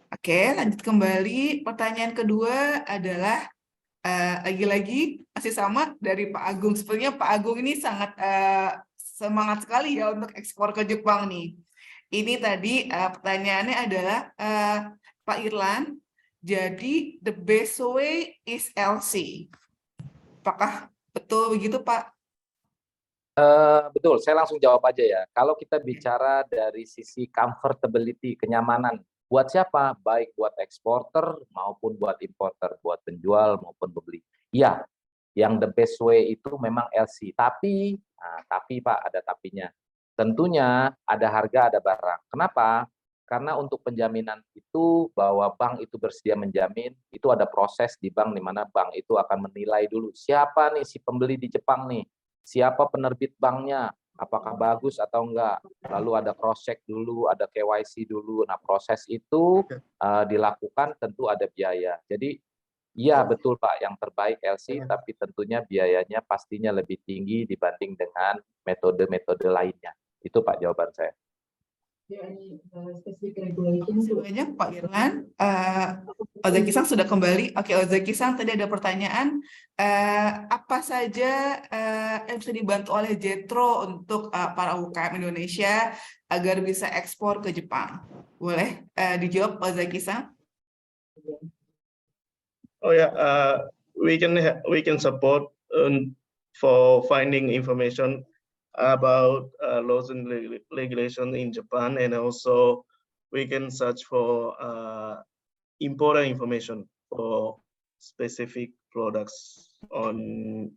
Oke, lanjut kembali. Pertanyaan kedua adalah lagi-lagi masih sama dari Pak Agung. Sepertinya Pak Agung ini sangat semangat sekali ya untuk ekspor ke Jepang nih. Ini tadi pertanyaannya adalah Pak Irlan, jadi the best way is LC. Apakah betul begitu, Pak? Betul, saya langsung jawab aja ya. Kalau kita bicara dari sisi comfortability, kenyamanan, buat siapa? Baik buat eksporter maupun buat importer, buat penjual maupun pembeli. Iya, yang the best way itu memang LC. Tapi Pak, ada tapinya. Tentunya ada harga, ada barang. Kenapa? Karena untuk penjaminan itu bahwa bank itu bersedia menjamin, itu ada proses di bank di mana bank itu akan menilai dulu siapa nih si pembeli di Jepang nih. Siapa penerbit banknya, apakah bagus atau enggak. Lalu ada cross check dulu, ada KYC dulu. Nah, proses itu dilakukan tentu ada biaya. Jadi iya betul Pak, yang terbaik LC, tapi tentunya biayanya pastinya lebih tinggi dibanding dengan metode-metode lainnya. Itu Pak jawaban saya. Terima kasih banyak Pak Irlan. Ozaki-san sudah kembali. Oke, Ozaki-san tadi ada pertanyaan. Apa saja yang bisa dibantu oleh JETRO untuk para UKM Indonesia agar bisa ekspor ke Jepang? Boleh dijawab Ozaki-san? Oh yeah, we can support for finding information about laws and regulation in Japan, and also we can search for important information for specific products on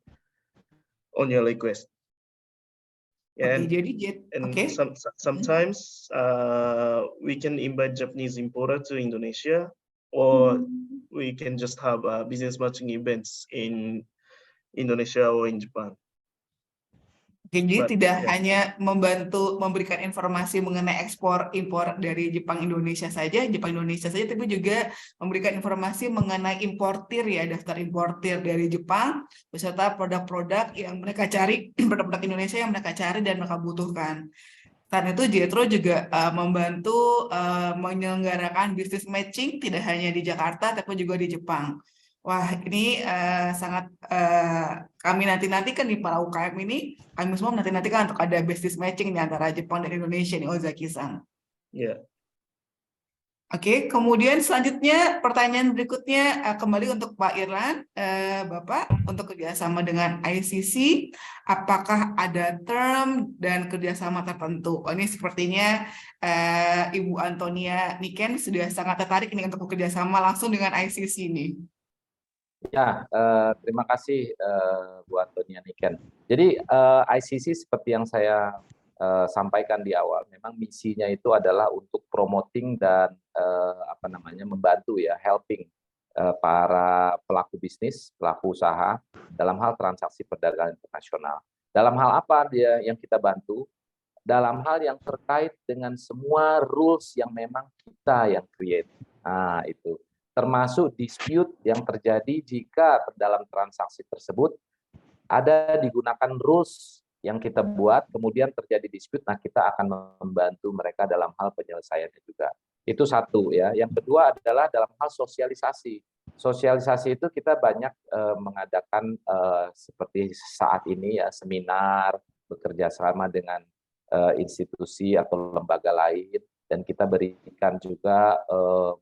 your request. And, sometimes we can invite Japanese importer to Indonesia, or we can just have business matching events in Indonesia or in Japan. Jadi tidak hanya membantu memberikan informasi mengenai ekspor impor dari Jepang Indonesia saja, tapi juga memberikan informasi mengenai importir ya, daftar importir dari Jepang beserta produk-produk yang mereka cari, produk-produk Indonesia yang mereka cari dan mereka butuhkan. Karena itu JETRO juga membantu menyelenggarakan business matching tidak hanya di Jakarta tapi juga di Jepang. Wah, ini sangat kami nanti-nantikan nih para UKM ini, kami semua nanti-nantikan untuk ada business matching di antara Jepang dan Indonesia nih, Ozaki-san. Iya. Oke, kemudian selanjutnya pertanyaan berikutnya kembali untuk Pak Irlan, Bapak, untuk kerjasama dengan ICC, apakah ada term dan kerjasama tertentu? Oh, ini sepertinya Ibu Antonia Niken sudah sangat tertarik nih untuk bekerjasama langsung dengan ICC nih. Ya, terima kasih Bu Antonia Niken. Jadi ICC seperti yang saya sampaikan di awal, memang misinya itu adalah untuk promoting dan membantu ya, helping para pelaku bisnis, pelaku usaha dalam hal transaksi perdagangan internasional. Dalam hal apa dia yang kita bantu? Dalam hal yang terkait dengan semua rules yang memang kita yang create. Nah, itu termasuk dispute yang terjadi jika dalam transaksi tersebut ada digunakan rules yang kita buat, kemudian terjadi dispute, nah kita akan membantu mereka dalam hal penyelesaiannya juga. Itu satu ya. Yang kedua adalah dalam hal sosialisasi. Sosialisasi itu kita banyak mengadakan seperti saat ini ya, seminar, bekerja sama dengan institusi atau lembaga lain, dan kita berikan juga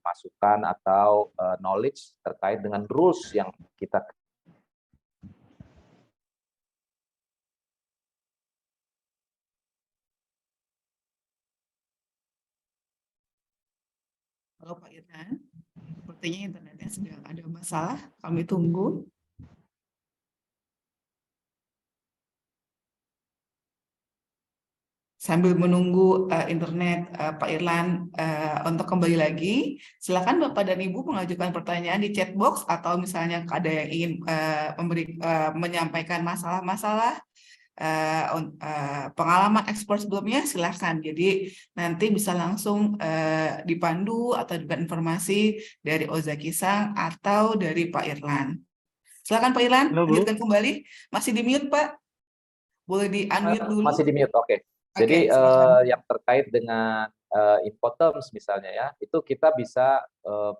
masukan atau knowledge terkait dengan rules yang kita. Halo Pak Irlan, sepertinya internetnya sedang ada masalah, kami tunggu. Sambil menunggu internet Pak Irlan untuk kembali lagi, silakan Bapak dan Ibu mengajukan pertanyaan di chat box, atau misalnya ada yang ingin menyampaikan masalah-masalah pengalaman ekspor sebelumnya, silakan. Jadi nanti bisa langsung dipandu atau diberikan informasi dari Ozaki-san atau dari Pak Irlan. Silakan Pak Irlan, lanjutkan kembali. Masih di mute Pak? Boleh di unmute dulu? Masih di mute, oke. Jadi yang terkait dengan Incoterms misalnya ya, itu kita bisa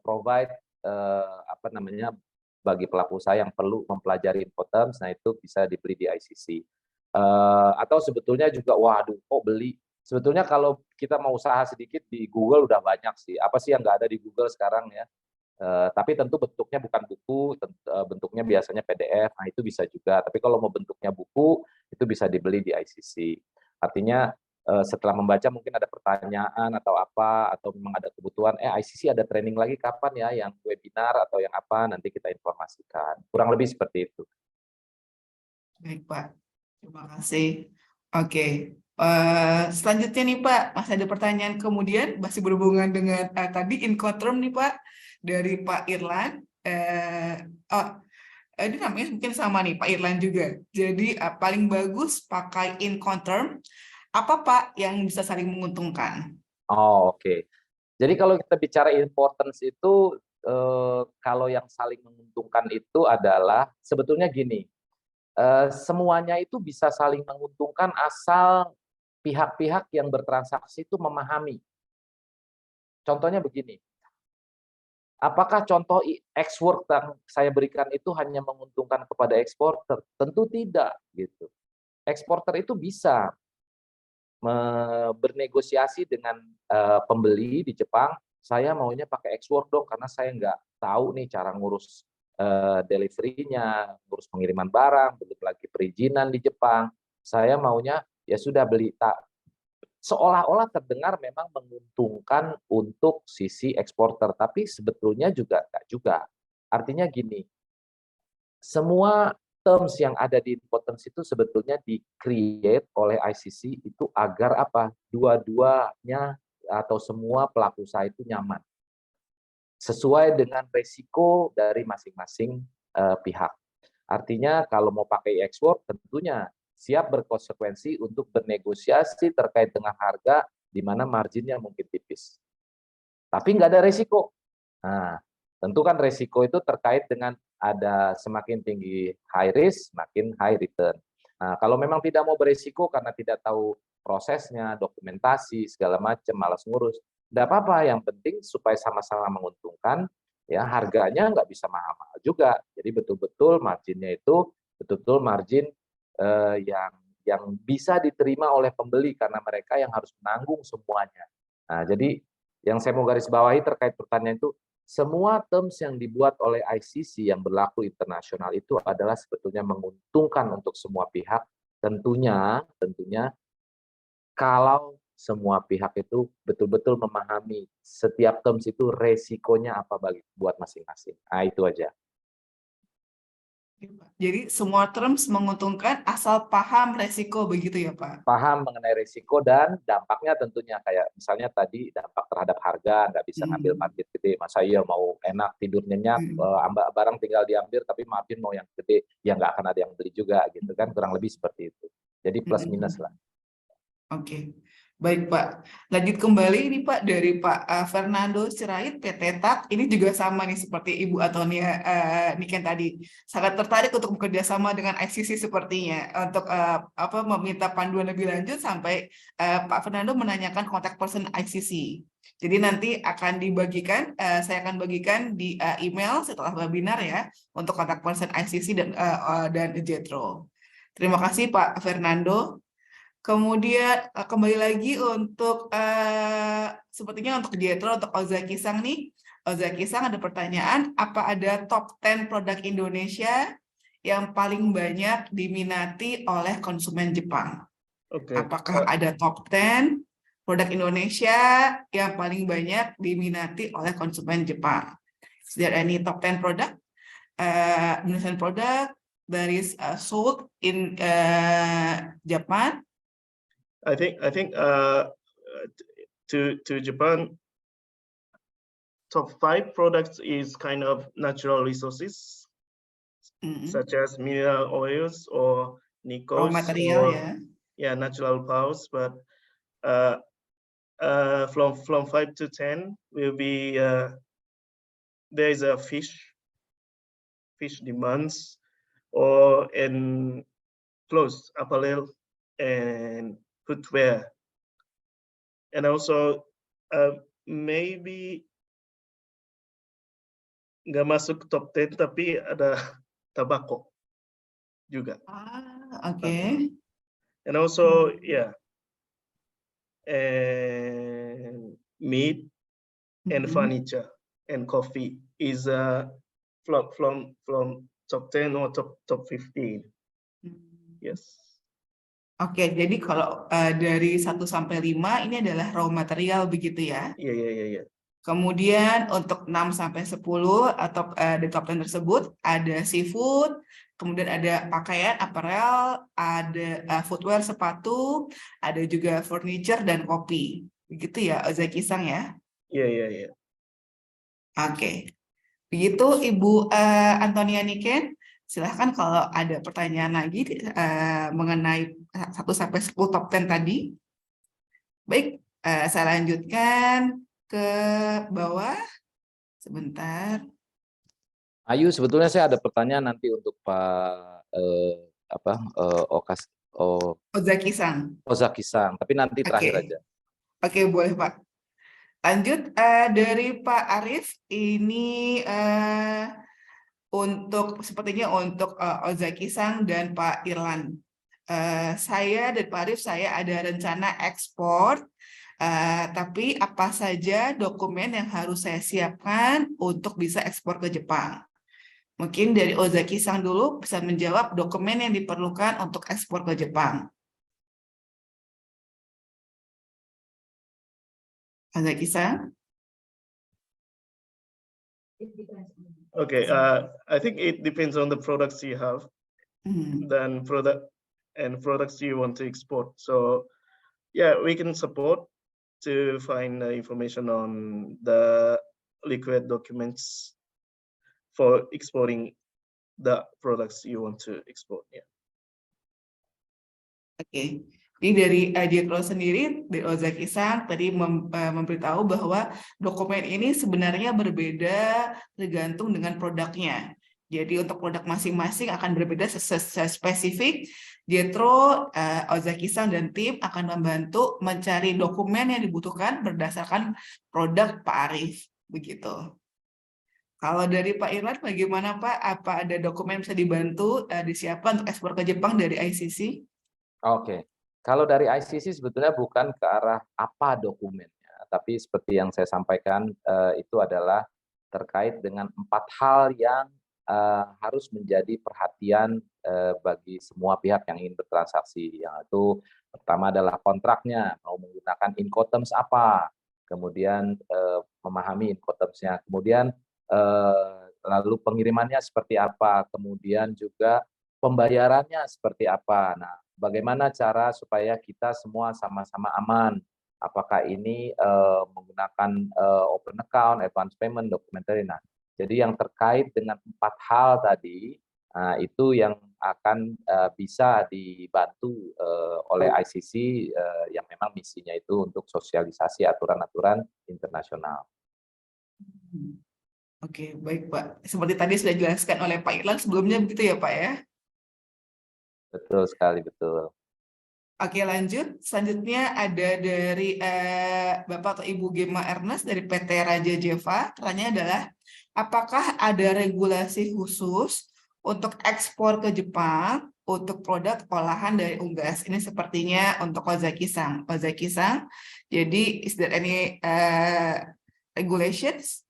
provide bagi pelaku usaha yang perlu mempelajari Incoterms, nah itu bisa dibeli di ICC. Atau sebetulnya juga, waduh kok beli? Sebetulnya kalau kita mau usaha sedikit di Google udah banyak sih. Apa sih yang nggak ada di Google sekarang ya? Tapi tentu bentuknya bukan buku, bentuknya biasanya PDF, nah itu bisa juga. Tapi kalau mau bentuknya buku, itu bisa dibeli di ICC. Artinya setelah membaca mungkin ada pertanyaan atau apa, atau memang ada kebutuhan, ICC ada training lagi kapan ya, yang webinar atau yang apa, nanti kita informasikan. Kurang lebih seperti itu. Baik Pak, terima kasih. Oke, selanjutnya nih Pak, masih ada pertanyaan kemudian, masih berhubungan dengan tadi Incoterm nih Pak, dari Pak Irlan. Ini namanya mungkin sama nih Pak Irlan juga. Jadi paling bagus pakai Incoterm, apa Pak yang bisa saling menguntungkan? Oh, oke. Jadi kalau kita bicara importance itu, kalau yang saling menguntungkan itu adalah sebetulnya gini, semuanya itu bisa saling menguntungkan asal pihak-pihak yang bertransaksi itu memahami. Contohnya begini, apakah contoh X-work yang saya berikan itu hanya menguntungkan kepada eksporter? Tentu tidak, gitu. Eksporter itu bisa bernegosiasi dengan pembeli di Jepang, saya maunya pakai X-work dong karena saya nggak tahu nih cara ngurus delivery-nya, ngurus pengiriman barang, belum lagi perizinan di Jepang. Saya maunya ya sudah beli, seolah-olah terdengar memang menguntungkan untuk sisi eksporter, tapi sebetulnya juga enggak juga. Artinya gini, semua terms yang ada di Incoterms itu sebetulnya di-create oleh ICC itu agar apa? Dua-duanya atau semua pelaku usaha itu nyaman. Sesuai dengan resiko dari masing-masing pihak. Artinya kalau mau pakai export tentunya siap berkonsekuensi untuk bernegosiasi terkait dengan harga di mana marginnya mungkin tipis. Tapi nggak ada resiko. Nah, tentu kan resiko itu terkait dengan ada semakin tinggi high risk, makin high return. Nah, kalau memang tidak mau beresiko karena tidak tahu prosesnya, dokumentasi, segala macam, malas ngurus, tidak apa-apa. Yang penting supaya sama-sama menguntungkan, ya harganya nggak bisa mahal-mahal juga. Jadi betul-betul marginnya itu betul-betul margin yang bisa diterima oleh pembeli karena mereka yang harus menanggung semuanya. Nah, jadi yang saya mau garis bawahi terkait pertanyaan itu, semua terms yang dibuat oleh ICC yang berlaku internasional itu adalah sebetulnya menguntungkan untuk semua pihak. Tentunya kalau semua pihak itu betul-betul memahami setiap terms itu resikonya apa buat masing-masing. Nah, itu aja. Jadi semua terms menguntungkan asal paham resiko begitu ya Pak? Paham mengenai risiko dan dampaknya tentunya kayak misalnya tadi dampak terhadap harga, nggak bisa ngambil margin gede, masa iya mau enak tidur nyenyak, barang tinggal diambil tapi margin mau yang gede, ya nggak akan ada yang beli juga gitu kan, kurang lebih seperti itu. Jadi plus minus lah. Oke. Baik Pak, lanjut kembali ini Pak dari Pak Fernando Sirait PT TAK. Ini juga sama nih seperti Ibu Antonia Niken tadi. Sangat tertarik untuk bekerja sama dengan ICC sepertinya untuk meminta panduan lebih lanjut sampai Pak Fernando menanyakan kontak person ICC. Jadi nanti akan dibagikan, saya akan bagikan di email setelah webinar ya untuk kontak person ICC dan Jetro. Terima kasih Pak Fernando. Kemudian kembali lagi untuk sepertinya untuk Jetro, untuk Ozaki Sang nih. Ozaki Sang ada pertanyaan, apa ada top 10 produk Indonesia yang paling banyak diminati oleh konsumen Jepang? Okay. Apakah ada top 10 produk Indonesia yang paling banyak diminati oleh konsumen Jepang? Is there any top 10 product, Indonesian product that is sold in Japan? I think to Japan, top 5 products is kind of natural resources, such as mineral oils or nickels, raw material, natural powers. But from 5 to 10 will be there is a fish demands, or in clothes, apparel, and footwear. And also maybe nggak masuk top 10 tapi ada tobacco juga. Okay. And also, yeah, and meat and furniture and coffee is from top 10 or top 15. Yes. Oke, jadi kalau dari 1 sampai 5 ini adalah raw material begitu ya? Iya. Kemudian untuk 6 sampai 10 atau di top 10 tersebut ada seafood, kemudian ada pakaian, apparel, ada footwear, sepatu, ada juga furniture dan kopi. Begitu ya, Ozaki-san ya? Iya. Oke. Begitu Ibu Antonia Niken. Silahkan kalau ada pertanyaan lagi mengenai 1 sampai 10 top 10 tadi. Baik, saya lanjutkan ke bawah. Sebentar. Ayu, sebetulnya saya ada pertanyaan nanti untuk Pak Ozaki-san, tapi nanti terakhir aja. Oke, boleh Pak. Lanjut dari Pak Arief, ini sepertinya untuk Ozaki-san dan Pak Irlan. Saya dan Pak Arief, saya ada rencana ekspor, tapi apa saja dokumen yang harus saya siapkan untuk bisa ekspor ke Jepang? Mungkin dari Ozaki-san dulu bisa menjawab dokumen yang diperlukan untuk ekspor ke Jepang. Ozaki-san? Okay, I think it depends on the products you have, then products you want to export. So, yeah, we can support to find information on the liquid documents for exporting the products you want to export. Yeah. Oke. Ini dari Jetro sendiri, dari Ozaki-san tadi memberitahu bahwa dokumen ini sebenarnya berbeda tergantung dengan produknya. Jadi untuk produk masing-masing akan berbeda spesifik. Jetro, Ozaki-san dan tim akan membantu mencari dokumen yang dibutuhkan berdasarkan produk Pak Arief. Begitu. Kalau dari Pak Irwan, bagaimana Pak? Apa ada dokumen yang bisa dibantu disiapkan untuk ekspor ke Jepang dari ICC? Oke. Kalau dari ICC sebetulnya bukan ke arah apa dokumennya, tapi seperti yang saya sampaikan itu adalah terkait dengan 4 hal yang harus menjadi perhatian bagi semua pihak yang ingin bertransaksi. Yang itu pertama adalah kontraknya, mau menggunakan Incoterms apa, kemudian memahami Incoterms-nya, kemudian lalu pengirimannya seperti apa, kemudian juga pembayarannya seperti apa. Nah, bagaimana cara supaya kita semua sama-sama aman? Apakah ini menggunakan open account, advance payment, documentary? Nah, jadi yang terkait dengan 4 hal tadi, itu yang akan bisa dibantu oleh ICC yang memang misinya itu untuk sosialisasi aturan-aturan internasional. Oke, baik Pak. Seperti tadi sudah dijelaskan oleh Pak Irlan sebelumnya begitu ya Pak ya? Betul sekali, betul. Oke, lanjut. Selanjutnya ada dari Bapak atau Ibu Gemma Ernest dari PT Raja Jeva. Pertanyaannya adalah, apakah ada regulasi khusus untuk ekspor ke Jepang untuk produk olahan dari unggas? Ini sepertinya untuk Ozaki-san. Ozaki-san, jadi is there any regulations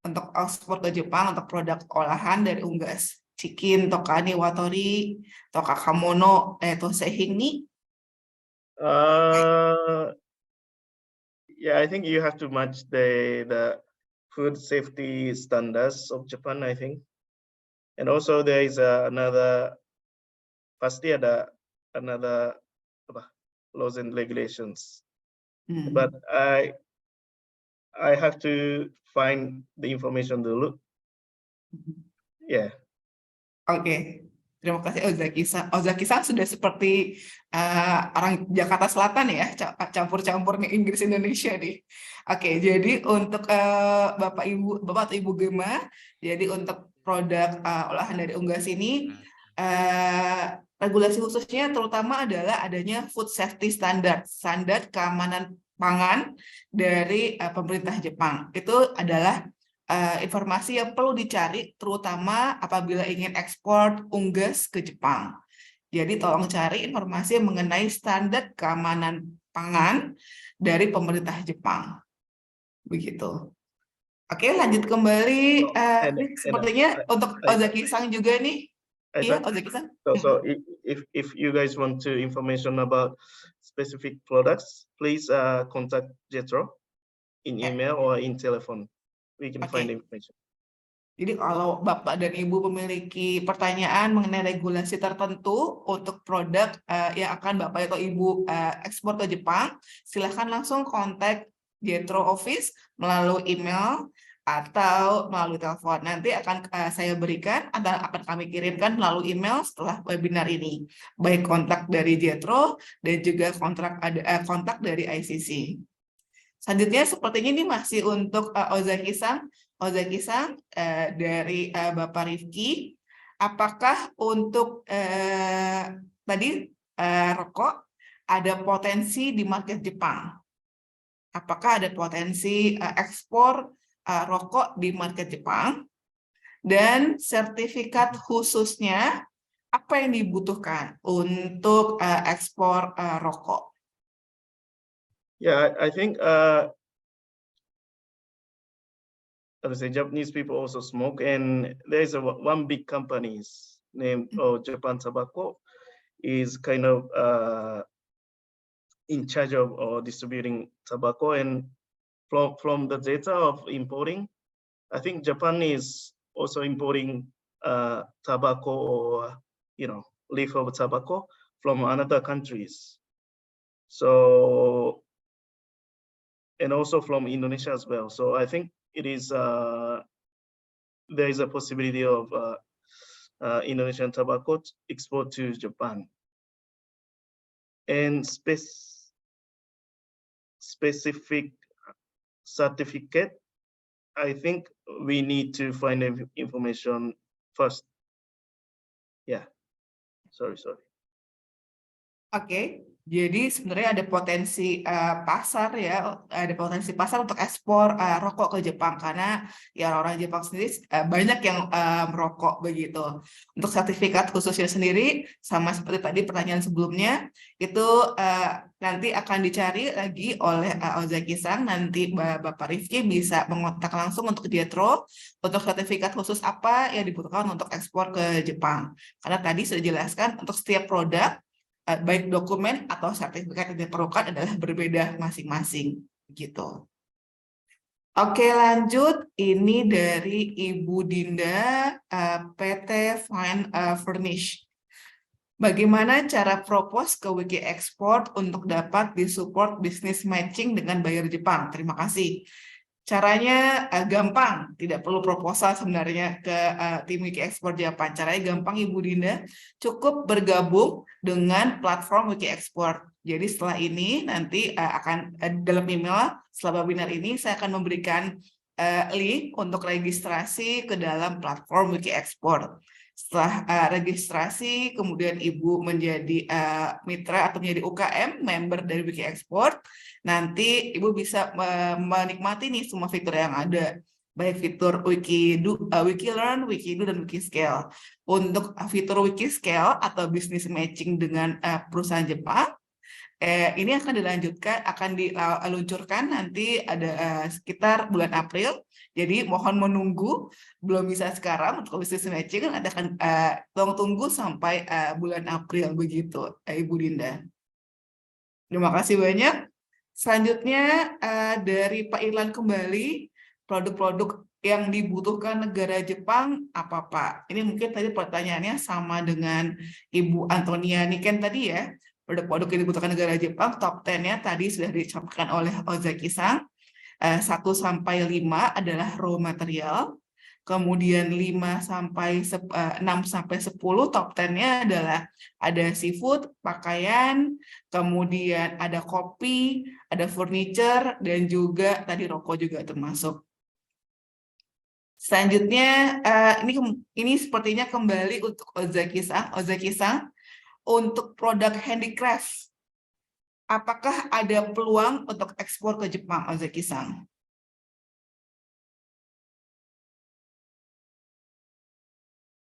untuk ekspor ke Jepang untuk produk olahan dari unggas? Chikin, toka niwatori, toka kamono, tosehing ni? Yeah, I think you have to match the food safety standards of Japan, I think. And also there is pasti ada another laws and regulations. But I have to find the information dulu. Yeah. Oke, terima kasih Ozaki-san. Ozaki-san sudah seperti orang Jakarta Selatan ya, campur-campurnya Inggris Indonesia nih. Oke, jadi untuk Bapak atau Ibu Gemma, jadi untuk produk olahan dari unggas ini, regulasi khususnya terutama adalah adanya food safety standard, standar keamanan pangan dari pemerintah Jepang. Itu adalah informasi yang perlu dicari, terutama apabila ingin ekspor unggas ke Jepang. Jadi tolong cari informasi mengenai standar keamanan pangan dari pemerintah Jepang. Begitu. Oke, lanjut kembali. Sepertinya untuk Ozaki-san juga nih. Iya, Ozaki-san. So if you guys want to information about specific products, please contact Jetro in email or in telephone. We can find information. Jadi kalau Bapak dan Ibu memiliki pertanyaan mengenai regulasi tertentu untuk produk yang akan Bapak atau Ibu ekspor ke Jepang, silakan langsung kontak Jetro Office melalui email atau melalui telepon. Nanti akan saya berikan atau akan kami kirimkan melalui email setelah webinar ini. Baik kontak dari Jetro dan juga kontak dari ICC. Selanjutnya sepertinya ini masih untuk Ozaki-san. Ozaki-san dari Bapak Rifki, apakah untuk tadi rokok ada potensi di market Jepang? Apakah ada potensi ekspor rokok di market Jepang? Dan sertifikat khususnya apa yang dibutuhkan untuk ekspor rokok? Yeah, I think Japanese people also smoke, and there's one big company named Japan Tobacco is kind of in charge of distributing tobacco, and from the data of importing, I think Japan is also importing tobacco or leaf of tobacco from other countries. So, and also from Indonesia as well. So I think it is there is a possibility of Indonesian tobacco export to Japan. And specific certificate, I think we need to find information first. Yeah, sorry. Oke, jadi sebenarnya ada potensi pasar ya, ada potensi pasar untuk ekspor rokok ke Jepang karena ya orang Jepang sendiri banyak yang merokok begitu. Untuk sertifikat khususnya sendiri, sama seperti tadi pertanyaan sebelumnya, itu nanti akan dicari lagi oleh Ozaki-san. Nanti Bapak Rifki bisa mengontak langsung untuk Jetro untuk sertifikat khusus apa yang dibutuhkan untuk ekspor ke Jepang. Karena tadi sudah dijelaskan untuk setiap produk baik dokumen atau sertifikat yang diperlukan adalah berbeda masing-masing gitu. Oke, lanjut. Ini dari Ibu Dinda PT Fine Furnish. Bagaimana cara propose ke Wiki Export untuk dapat disupport bisnis matching dengan buyer Jepang? Terima kasih. Caranya gampang, tidak perlu proposal sebenarnya ke tim Wiki Export Jepang. Caranya gampang Ibu Dinda, cukup bergabung dengan platform Wiki Export. Jadi setelah ini nanti akan dalam email setelah webinar ini saya akan memberikan link untuk registrasi ke dalam platform Wiki Export. Setelah registrasi, kemudian Ibu menjadi mitra atau menjadi UKM, member dari Wiki Export, nanti Ibu bisa menikmati nih semua fitur yang ada, baik fitur Wikilearn, Wikido, dan Wikiscale. Untuk fitur Wikiscale atau business matching dengan perusahaan Jepang, ini akan diluncurkan nanti ada sekitar bulan April. Jadi mohon menunggu, belum bisa sekarang untuk business matching, ada akan tunggu sampai bulan April begitu, Ibu Dinda. Terima kasih banyak. Selanjutnya dari Pak Irlan kembali, produk-produk yang dibutuhkan negara Jepang apa Pak? Ini mungkin tadi pertanyaannya sama dengan Ibu Antonia Niken tadi ya. Produk-produk yang dibutuhkan negara Jepang, top 10-nya tadi sudah disampaikan oleh Ozaki-san. 1-5 adalah raw material. Kemudian 6-10 top 10-nya adalah ada seafood, pakaian, kemudian ada kopi, ada furniture, dan juga tadi rokok juga termasuk. Selanjutnya, ini sepertinya kembali untuk Ozaki-san. Ozaki-san, untuk produk handicraft, apakah ada peluang untuk ekspor ke Jepang, Ozaki-san?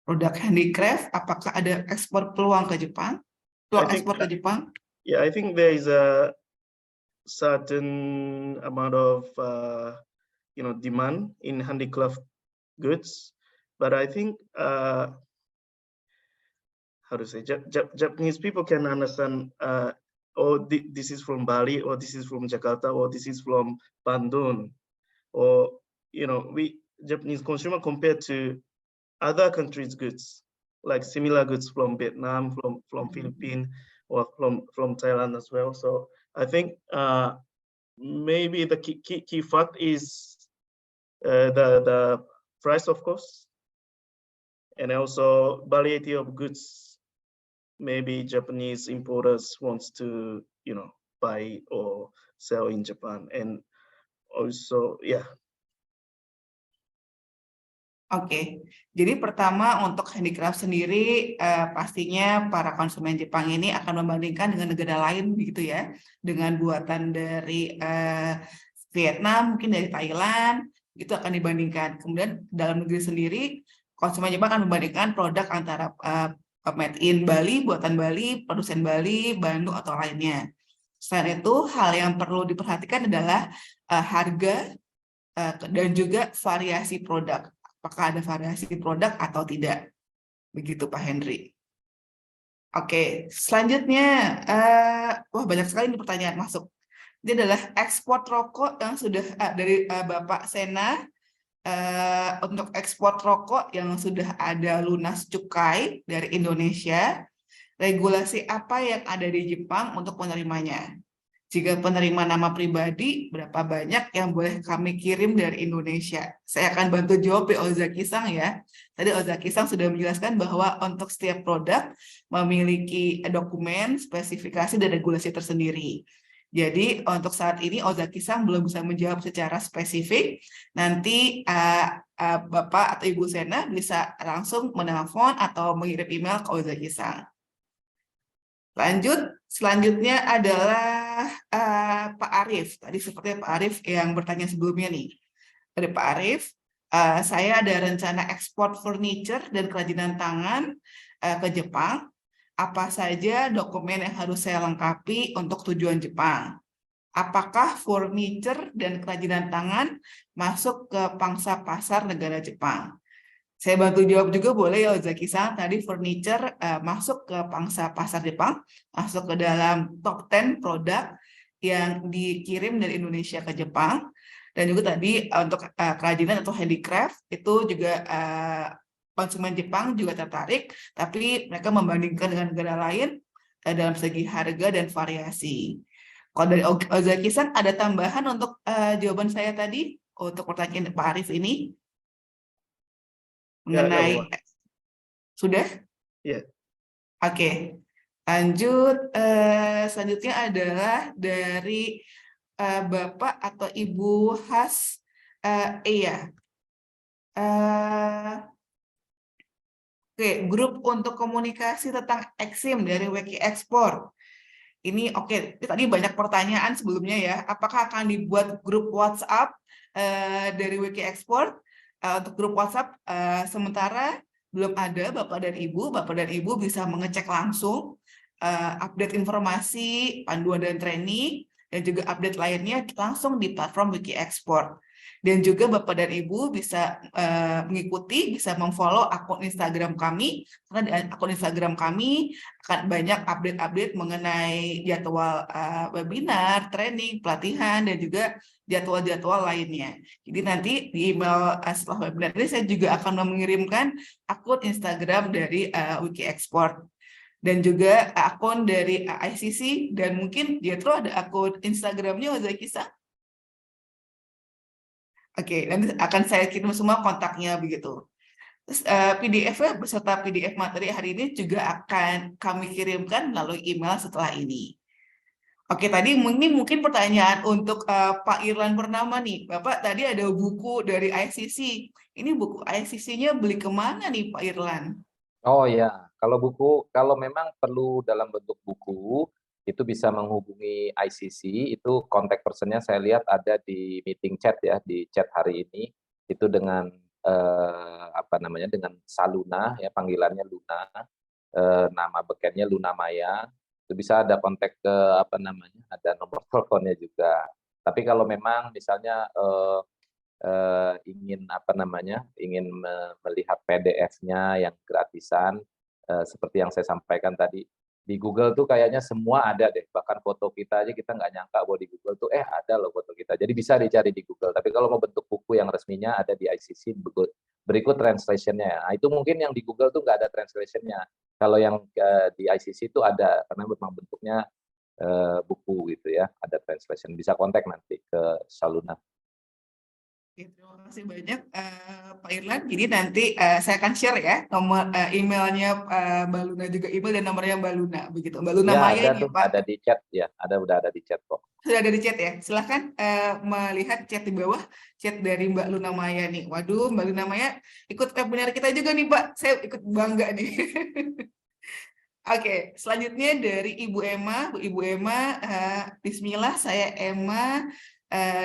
Produk handicraft, apakah ada ekspor peluang ke Jepang? Peluang ekspor ke Jepang? Yeah, I think there is a certain amount of demand in handicraft goods, but I think how to say, Japanese people can understand. This is from Bali, or this is from Jakarta, or this is from Bandung, or we Japanese consumer compared to other countries' goods, like similar goods from Vietnam, from Philippines, or from Thailand as well. So I think maybe the key fact is the price, of course, and also variety of goods. Maybe Japanese importers wants to buy or sell in Japan, and also Oke, jadi pertama untuk handicraft sendiri pastinya para konsumen Jepang ini akan membandingkan dengan negara lain begitu ya, dengan buatan dari Vietnam, mungkin dari Thailand, itu akan dibandingkan. Kemudian dalam negeri sendiri, konsumen Jepang akan membandingkan produk antara made in Bali, buatan Bali, produsen Bali, Bandung, atau lainnya. Selain itu, hal yang perlu diperhatikan adalah harga dan juga variasi produk. Apakah ada variasi produk atau tidak? Begitu Pak Henry. Oke, selanjutnya, wah banyak sekali ini pertanyaan masuk. Ini adalah ekspor rokok yang sudah dari Bapak Sena. Untuk ekspor rokok yang sudah ada lunas cukai dari Indonesia, regulasi apa yang ada di Jepang untuk penerimanya? Jika penerima nama pribadi, berapa banyak yang boleh kami kirim dari Indonesia? Saya akan bantu jawab Ozaki-san ya. Tadi Ozaki-san sudah menjelaskan bahwa untuk setiap produk memiliki dokumen, spesifikasi, dan regulasi tersendiri. Jadi untuk saat ini Ozaki-san belum bisa menjawab secara spesifik. Nanti Bapak atau Ibu Sena bisa langsung menelpon atau mengirim email ke Ozaki-san. Selanjutnya adalah Pak Arief. Tadi seperti Pak Arief yang bertanya sebelumnya nih. Dari Pak Arief, saya ada rencana ekspor furniture dan kerajinan tangan ke Jepang. Apa saja dokumen yang harus saya lengkapi untuk tujuan Jepang? Apakah furniture dan kerajinan tangan masuk ke pangsa pasar negara Jepang? Saya bantu jawab juga boleh ya Ozaki-san. Tadi furniture masuk ke pangsa pasar Jepang, masuk ke dalam top 10 produk yang dikirim dari Indonesia ke Jepang. Dan juga tadi untuk kerajinan atau handicraft itu juga konsumen Jepang juga tertarik, tapi mereka membandingkan dengan negara lain dalam segi harga dan variasi. Kalau dari Ozaki-san ada tambahan untuk jawaban saya tadi untuk pertanyaan Pak Arief ini mengenai sudah? Iya. Oke. Lanjut, selanjutnya adalah dari Bapak atau Ibu Has Iya. Oke, grup untuk komunikasi tentang Exim dari Wiki Ekspor. Ini oke, tadi banyak pertanyaan sebelumnya ya. Apakah akan dibuat grup WhatsApp dari Wiki Ekspor? Untuk grup WhatsApp sementara belum ada Bapak dan Ibu. Bapak dan Ibu bisa mengecek langsung update informasi, panduan dan training, dan juga update lainnya langsung di platform Wiki Ekspor. Dan juga Bapak dan Ibu bisa mengikuti, bisa memfollow akun Instagram kami, karena di akun Instagram kami akan banyak update-update mengenai jadwal webinar, training, pelatihan, dan juga jadwal-jadwal lainnya. Jadi nanti di email setelah webinar ini saya juga akan mengirimkan akun Instagram dari Wiki Ekspor. Dan juga akun dari ICC, dan mungkin Jetro ada akun Instagramnya Ozaki-san. Oke, nanti akan saya kirim semua kontaknya begitu. Terus PDF-nya beserta PDF materi hari ini juga akan kami kirimkan melalui email setelah ini. Oke, tadi mungkin pertanyaan untuk Pak Irlan Purnama nih. Bapak tadi ada buku dari ICC. Ini buku ICC-nya beli kemana nih Pak Irlan? Oh ya, kalau memang perlu dalam bentuk buku, itu bisa menghubungi ICC. Itu kontak personnya saya lihat ada di meeting chat ya, di chat hari ini itu dengan dengan Saluna ya, panggilannya Luna, nama bekennya Luna Maya. Itu bisa ada kontak ke ada nomor teleponnya juga. Tapi kalau memang misalnya ingin melihat PDF-nya yang gratisan, seperti yang saya sampaikan tadi, di Google tuh kayaknya semua ada deh, bahkan foto kita aja kita nggak nyangka bahwa di Google tuh ada loh foto kita, jadi bisa dicari di Google. Tapi kalau mau bentuk buku yang resminya ada di ICC, berikut translation-nya. Nah, itu mungkin yang di Google tuh nggak ada translation-nya, kalau yang di ICC itu ada, karena memang bentuknya buku gitu ya, ada translation. Bisa kontak nanti ke Saluna. Terima kasih banyak Pak Irlan. Jadi nanti saya akan share ya nomor emailnya Mbak Luna, juga email dan nomornya Mbak Luna, begitu. Mbak Luna Ya, Maya ada ini tuh, Pak. ada di chat ya, udah ada di chat kok. Sudah ada di chat ya. Silahkan melihat chat di bawah, chat dari Mbak Luna Maya nih. Waduh, Mbak Luna Maya ikut webinar kita juga nih Pak. Saya ikut bangga nih. Oke, selanjutnya dari Ibu Emma. Ibu Emma, bismillah, saya Emma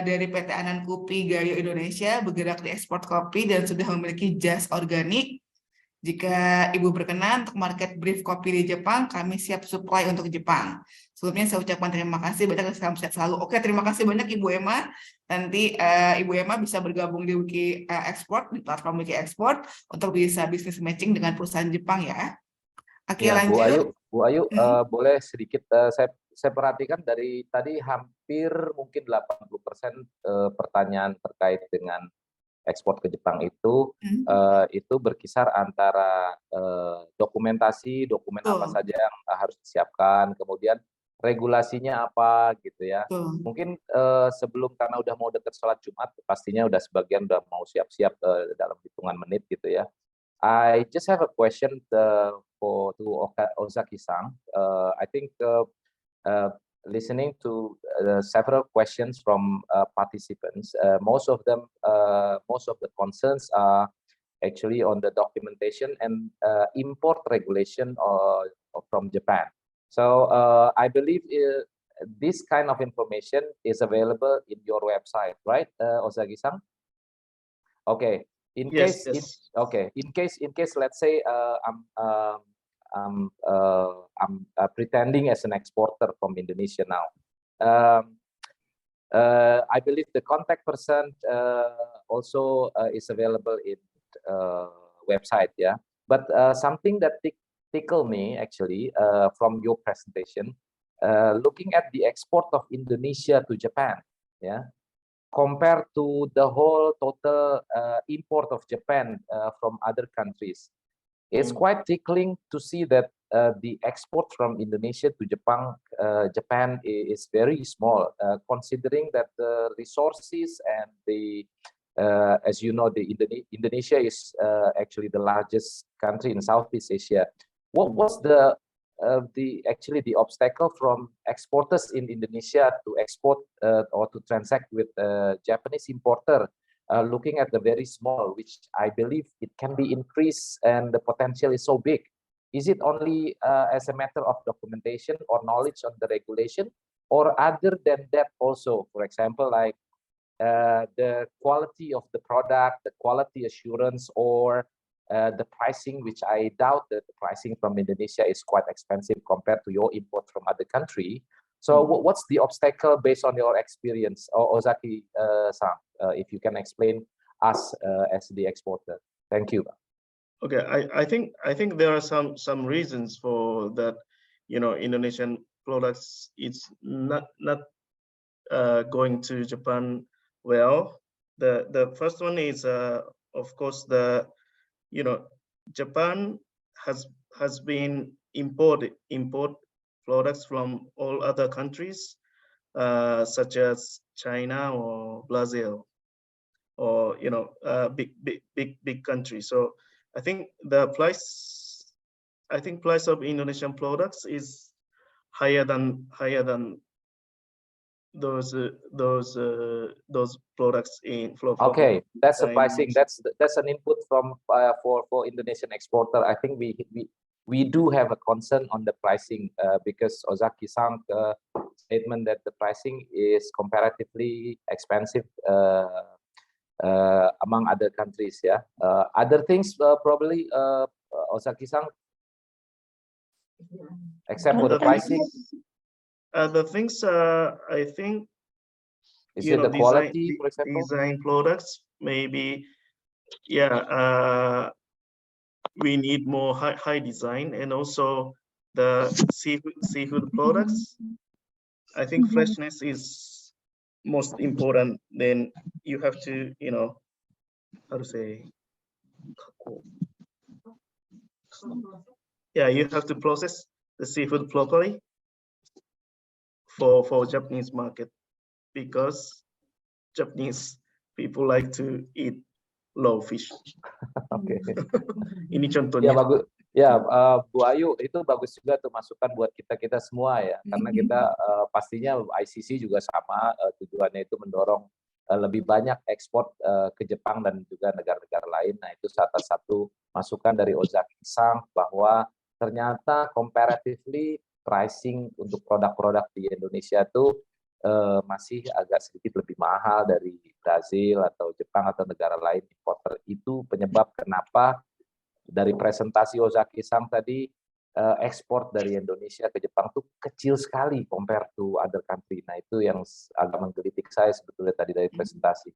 dari PT Anan Kopi Gayo Indonesia, bergerak di ekspor kopi dan sudah memiliki jas organik. Jika Ibu berkenan untuk market brief kopi di Jepang, kami siap supply untuk Jepang. Sebelumnya saya ucapkan terima kasih banyak, salam sehat selalu. Oke, terima kasih banyak Ibu Emma. Nanti Ibu Emma bisa bergabung di Wiki Export, di platform Wiki Export, untuk bisa bisnis matching dengan perusahaan Jepang ya. Oke, ya, lanjut. Bu Ayu, boleh sedikit saya perhatikan dari tadi hampir mungkin 80% pertanyaan terkait dengan ekspor ke Jepang itu berkisar antara dokumen apa saja yang harus disiapkan, kemudian regulasinya apa gitu ya. Mungkin sebelum, karena udah mau dekat sholat Jumat, pastinya udah sebagian udah mau siap-siap dalam hitungan menit gitu ya. I just have a question to Ozaki-san. I think listening to several questions from participants, most of the concerns are actually on the documentation and import regulation from Japan. So I believe this kind of information is available in your website, right, Ozaki-san? Okay. In case, let's say I'm pretending as an exporter from Indonesia now. I believe the contact person also is available in website, yeah. But something that tickled me actually from your presentation, looking at the export of Indonesia to Japan, yeah, compared to the whole total import of Japan from other countries. It's quite tickling to see that the export from Indonesia to Japan is very small, considering that the resources and the, as you know, Indonesia is actually the largest country in Southeast Asia. What was the obstacle from exporters in Indonesia to export or to transact with Japanese importer, looking at the very small, which I believe it can be increased and the potential is so big? Is it only as a matter of documentation or knowledge on the regulation, or other than that also, for example, like the quality of the product, the quality assurance, or the pricing, which I doubt that the pricing from Indonesia is quite expensive compared to your import from other country. So what's the obstacle based on your experience, Ozaki-san, if you can explain us as the exporter? Thank you. Okay, I think there are some reasons for that. You know, Indonesian products, it's not going to Japan well. The first one is of course Japan has been import products from all other countries, such as China or Brazil, or big countries. So I think the price of Indonesian products is higher than those products in flow. Okay, that's surprising. That's an input from for Indonesian exporter. I think we do have a concern on the pricing because Ozaki-san statement that the pricing is comparatively expensive among other countries. Yeah, other things probably Ozaki-san, except for the pricing. The things I think, is it the quality, for example? Design products maybe. Yeah, we need more high design, and also the seafood products. I think freshness is most important. Then you have to, how to say, yeah, you have to process the seafood properly for Japanese market, because Japanese people like to eat raw fish. Oke. Ini contohnya. Ya bagus. Ya, Bu Ayu, itu bagus juga tuh masukan buat kita semua ya, karena kita pastinya ICC juga sama tujuannya itu mendorong lebih banyak ekspor ke Jepang dan juga negara-negara lain. Nah, itu salah satu masukan dari Ozaki-san bahwa ternyata comparatively pricing untuk produk-produk di Indonesia tuh masih agak sedikit lebih mahal dari Brazil atau Jepang atau negara lain importer. Itu penyebab kenapa dari presentasi Ozaki-san tadi ekspor dari Indonesia ke Jepang tuh kecil sekali compare to other country. Nah, itu yang agak menggelitik saya sebetulnya tadi dari presentasi.